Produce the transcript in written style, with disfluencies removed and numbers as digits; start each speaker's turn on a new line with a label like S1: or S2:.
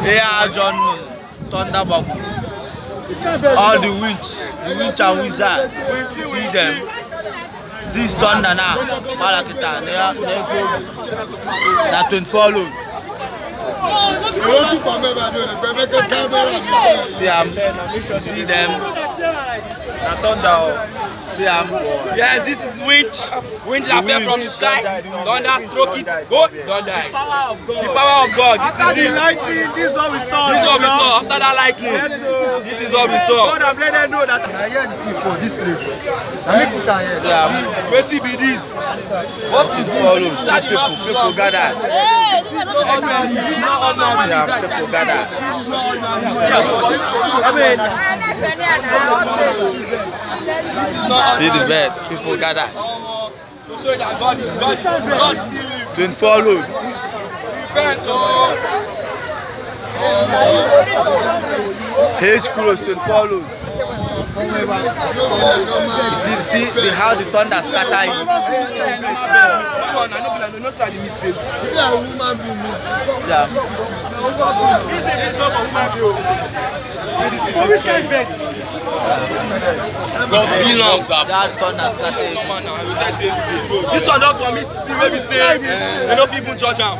S1: Yeah, John Thunderbolt. All the winch and wizard. See them. This thunder now, Malakita, they are 24 load. See them. Thunder. See them.
S2: Yes, this is winch that fell from the sky. Thunder, stroke it, go, don't die. The power of God. This is it.
S3: Lightning, this is what we saw.
S2: This is what we saw. After that lightning, this is what we saw.
S3: God have let them know that I hear the thing for this place.
S2: Wait till be this.
S1: What is follow? See people gather. People gather. See the bed, people gather. 24 load. H close 24 load. You see how the thunder scatter you.
S3: Which kind of bed?
S1: That thunder scatter you.
S2: This one don't commit, see what we say, they don't even judge him.